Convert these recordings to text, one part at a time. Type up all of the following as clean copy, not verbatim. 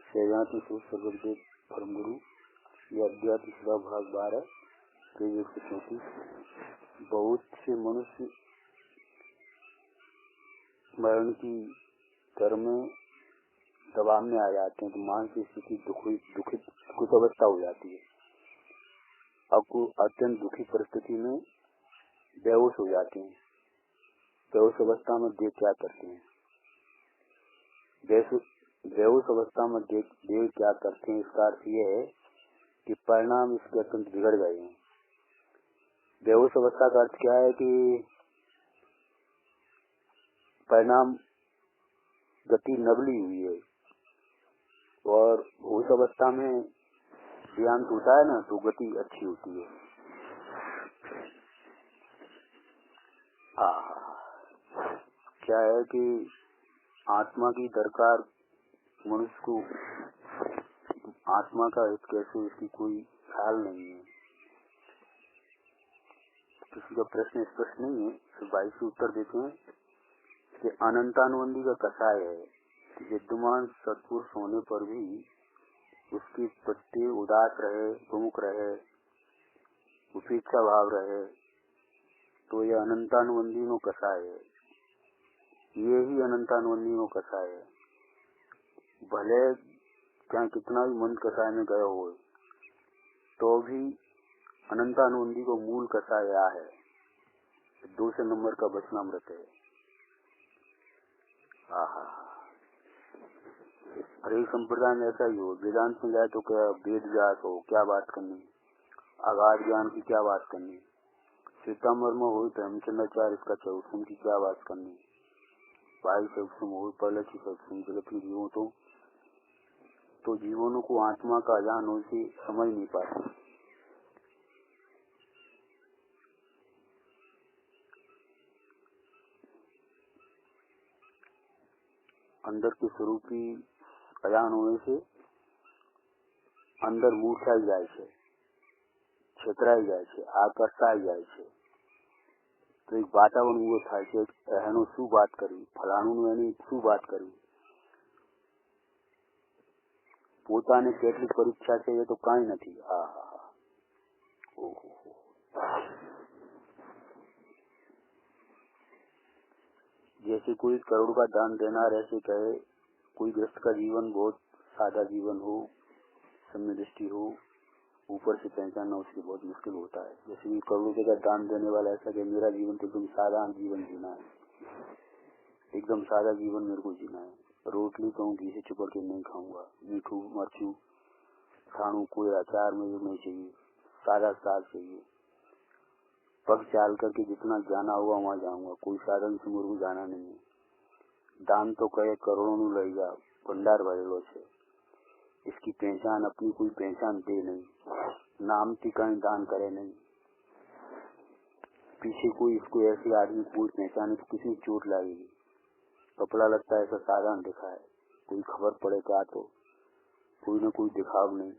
शैवांति सूत्र सर्वज्ञ परम गुरु ये अध्यात्म सदा भाग 12 पेज 134। बहुत से मनुष्य मरण की घर में दबाव में आ जाते हैं तो मानसिक स्थिति दुखित अवस्था हो जाती है। आपको अत्यंत दुखी परिस्थिति में बेहोश हो जाते हैं। बेहोश अवस्था में देव क्या करते हैं? बेहोश अवस्था में देव क्या करते हैं? इसका अर्थ यह है कि परिणाम इसके अत्यंत बिगड़ गए हैं। बेहोश अवस्था का अर्थ क्या है कि परिणाम गति नबली हुई है और उस अवस्था में ध्यान होता है ना तो गति अच्छी होती है। क्या है कि आत्मा की दरकार मनुष्य को, आत्मा का हित कैसे इसकी कोई ख्याल नहीं है। किसी का प्रश्न स्पष्ट नहीं है तो भाई से उत्तर देते हैं कि अनंतानुबंधी का कसाय है। विद्यमान सत्पुरुष होने पर भी उसके प्रति उदास रहे, प्रमुख रहे, उपेक्षा भाव रहे तो यह अनंतानुबंधी नो कसाय है। ये ही अनंतानुबंधी नो कसाय है। भले चाहे कितना भी मंद कसाय में गया हो तो भी अनंतानुबंधी को मूल कसाय है। दूसरे नंबर का वचनामृत है। हरे संप्रदाय में ऐसा ही हो। वेदांत में जाए तो क्या वेद व्यास हो, क्या बात करनी। अगाध ज्ञान की क्या बात करनी। सीतामढ़ में हो तो हेमचंद्राचार्य इसका चौथम की क्या बात करनी। भाई सत्संग हो, पहले की सत्संग जगत में जीवो तो जीवनों को आत्मा का अजान हो से समझ नहीं पाते। अंदर के स्वरूप की अजान होने से अंदर मूर्छाई जाए छे, छेतराई जाए छे, आकर्षाई जाए छे। तो एक वातावरण वो थाय छे एनो शू बात करी, फलाणु एनी शू बात करी। પોતાને કેટલી પરીક્ષા છે એ તો કાંઈ નથી। जैसे कोई करोड़ का दान देना ऐसे कहे कोई ग्रस्त का जीवन बहुत सादा जीवन हो, सम्य दृष्टि हो, ऊपर से पहचानना उसकी बहुत मुश्किल होता है। जैसे भी करोड़ों का दान देने वाला ऐसा कि मेरा जीवन तो एकदम सादा जीवन जीना है, एकदम सादा जीवन मेरे को जीना है। रोटली कहूँ घी से चिपड़ के नहीं खाऊंगा, मीठू मर्चू खाणू कोई अचार में नहीं चाहिए, सादा साग चाहिए। पग चाल करके जितना जाना होगा वहाँ जाऊंगा, कोई साधन से मुझे जाना नहीं है। दान तो कहे करोड़ों में लई जा, भंडार भरेलो छे। इसकी पहचान अपनी कोई पहचान दे नहीं, नाम की कहीं दान करे नहीं। पीछे कोई इसको ऐसे आदमी कोई पहचाने तो किसी चोट लगेगी। कपड़ा लगता है ऐसा साधारण दिखा है, कोई खबर पड़े क्या तो कोई न कोई दिखाव नहीं।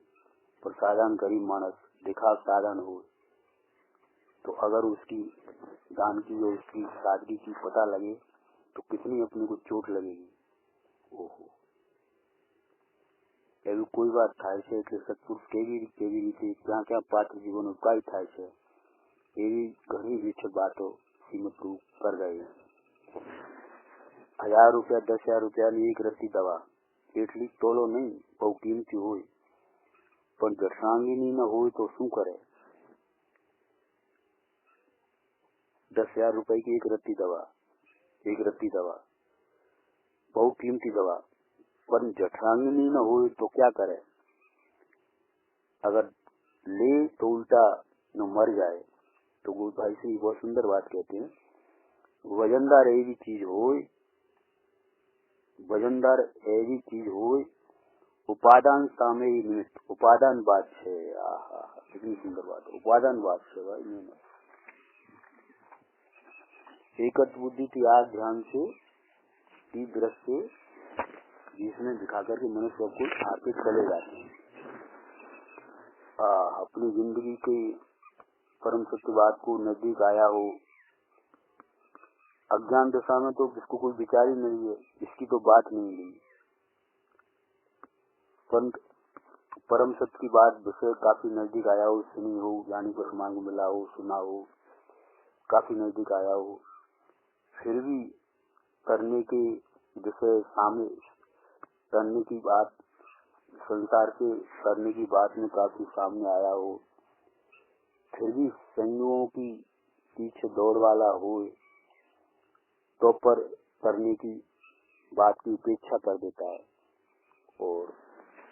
पर साधारण गरीब मानस दिखाव साधारण हो तो अगर उसकी दान की और उसकी सादगी की पता लगे तो कितनी अपने को चोट लगेगी। ओहो, एवं कोई बात थाय छे कि सत्पुरुष केवी रीते क्या क्या पात्र जीवन उपाय थाय छे एवी घणी रीते बातों श्रीमद प्रभु कर गए। 1000 रुपया 10,000 रुपया ની એક રસી દવા એટલી તોલો નહીં, બહુ કિંમતી હોય પણ જઠરાંગીની ન હોય તો શું કરે? 10,000 रुपए की एक रत्ती दवा बहुत कीमती दवा, पर जठरांगिनी न हो तो क्या करे? अगर ले तो उल्टा न मर जाए। तो गुरु भाई से बहुत सुंदर बात कहते हैं, वजनदार एवी चीज हो, उपादान सामे निमित्त, उपादान बात है। कितनी सुंदर बात है, उपादान बात है भाई। एक बुद्धि की आग ध्यान से तीव्र दृष्टि जिसने दिखा करके मनुष्य को आके चले जाते हैं। अपनी जिंदगी के परम सत्य बात को नजदीक आया हो। अज्ञान दशा में तो जिसको कोई विचार ही नहीं है, इसकी तो बात नहीं ली। परम सत्य की बात विषय काफी नजदीक आया हो, सुनी हो, जानी पर समान को मिला हो, सुना हो, काफी नजदीक आया हो, फिर भी करने के विषय सामने करने की बात, संसार से करने की बात में काफी सामने आया हो, फिर भी संयोगों की पीछे दौड़ वाला हो तो पर करने की बात की उपेक्षा कर देता है और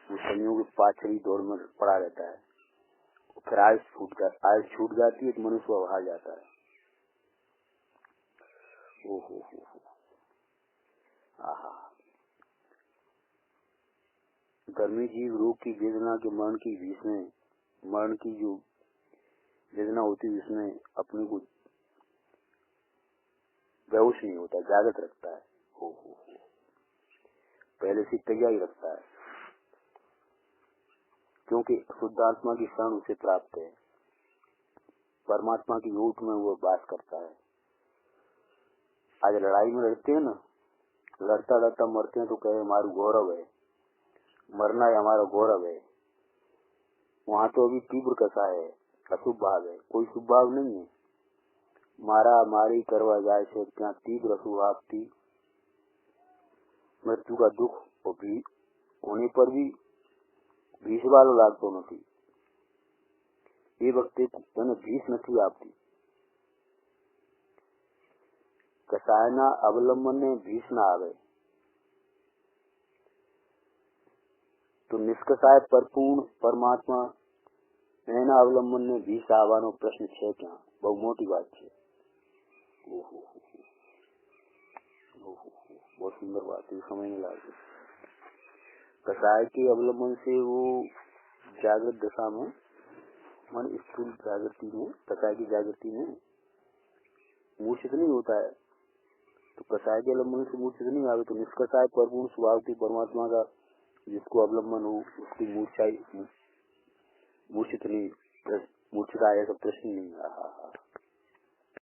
वो संयोग के पाछे ही दौड़ में पड़ा रहता है। फिर आयुष छूट जाती है तो मनुष्य हार जाता है। ओहो आहा, गर्मी जीव रोग की वेदना के मरण की जो वेदना होती है उसमें अपने को बेहोश नहीं होता, जागृत रखता है। हो पहले से तैयारी रखता है, क्योंकि शुद्ध आत्मा की शरण उसे प्राप्त है। परमात्मा की ओट में वो वास करता है। आज लड़ाई में लड़ते हैं ना, लड़ता लड़ता मरते हैं तो कहे हमारा गौरव है, मरना है हमारा गौरव है। वहाँ तो अभी तीव्र कसा है, अशुभ भाव है, कोई शुभ भाव नहीं है। मारा मारी करवा जाए से क्या तीव्र अशुभ भाव थी। मृत्यु का दुख भी होने पर भी 20 वालों लागतो नहीं। ये वक्त 20 नहीं आपकी कसायना अवलंबन ने 20 न आवे तो निष्कसाय परिपूर्ण परमात्मा एना अवलंबन ने 20 आवानो प्रश्न छे क्या बहुत मोटी बात है। बहुत सुंदर बात है, समझ नहीं लगी। कसाय के अवलंबन से वो जागृत दशा में मन स्थूल जागृति में, कसाय की जागृति में मूर्छित नहीं होता है। तो कसाय के अवलंबन से मूर्छित नहीं आवे तो निष्कसाय परिपूर्ण स्वभाव की परमात्मा का जिसको अवलंबन हो उसकी मूर्छित नहीं, मूर्छित आया सब प्रश्न नहीं।